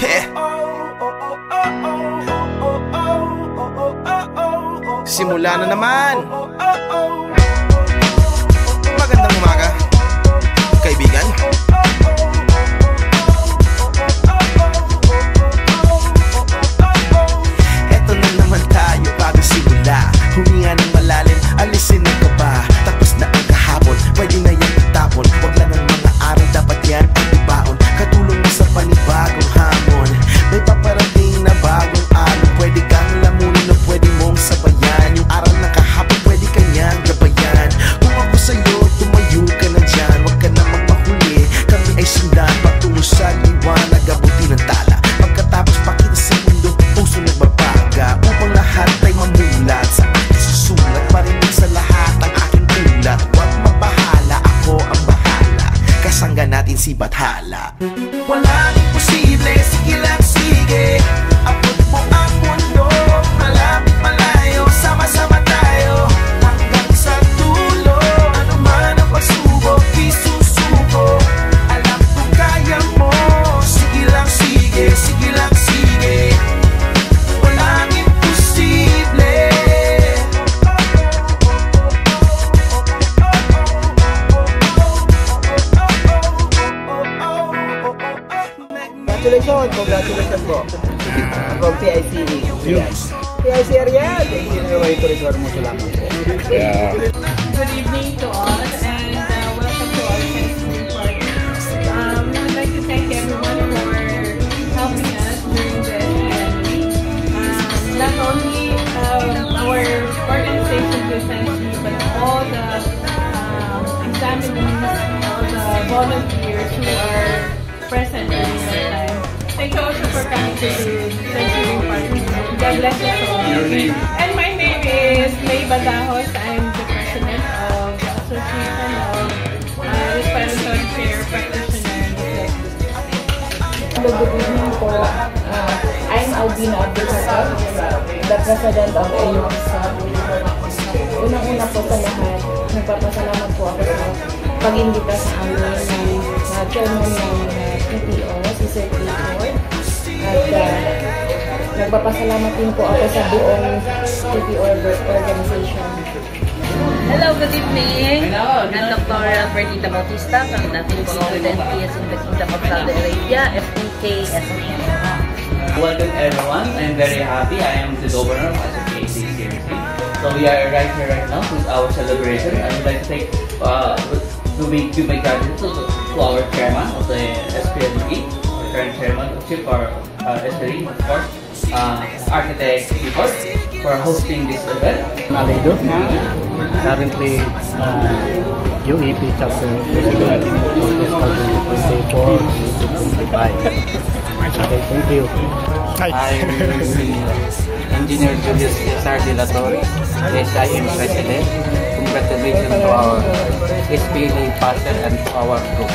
Yeah. Simula na naman. Magandang umaga, kaibigan. Eto na naman tayo bago simula. Huminga ng malalim, alisin ang kaba. Tapos na ang kahapon, pwede na yan itapon. Wag lang ang mga araw, dapat yan ang ibaon. Katulong mo sa panibagong hamon. May paparating na bagong araw. Pwede kang lamunin o pwede mong sabayan. Yung aral ng kahapon, pwede kanyang gabayan. Kung ako sa'yo, tumayo ka na dyan. Wag ka na magpahuli, kami ay sundan patungo sa liwanag, abuti ng tala. Pagkatapos pakita sa mundo, puso nagbabaga. Upang lahat ay mamulat sa aking susulat. Marinig sa lahat ang aking ulat. Wag mabahala, ako ang bahala. Kasangga natin si Bathala. Walang imposible, sige lang sige. Abot mo ang mundo, malapit malayo. Sama-sama tayo hanggang sa dulo. Ano man ang pagsubok, isusuko. Alam ko kaya mo. Sige lang sige, sige lang sige. Walang imposible. Congratulations po. From PIC. PIC area. Thank you na way to resort mo sila po. Good evening to all and welcome to our Thanksgiving party. We would like to thank everyone for helping us during this journey. Not only our organization presently, but all the examinees, all the volunteers who are present during that time. Thank you also for coming to the Thanksgiving party. God bless us all. And my name is May Badajos. I'm the president of the Association of Respiratory Care Practitioners. Good evening po. I'm Albina Abdulsakab, the president of AUSA. Unang-una po sa lahat, nagpapasalamat po ako sa pag-imbita sa amin ng chairman ng PTO, si Sir Clifford. At nagpapasalamat din po ako sa buong PTO organization. Hello, good evening. I'm Dr. Albertita Bautista from the Philippine Student in the Kingdom of Saudi Arabia, FPK SPM. Welcome everyone. I'm very happy. I am the governor of SPK CRC. So we are right here right now with our celebration. I would like to take give my gratitude to our chairman of the SPLE, our current chairman of Chief, our SPLE, of course, Architect Clifford, for hosting this event. Nalido, currently UEP chapter 24-25. Okay, thank you. I'm Engineer Julius Cesar de la Torre, SIM President. Congratulations to our SPLE partner and to our group.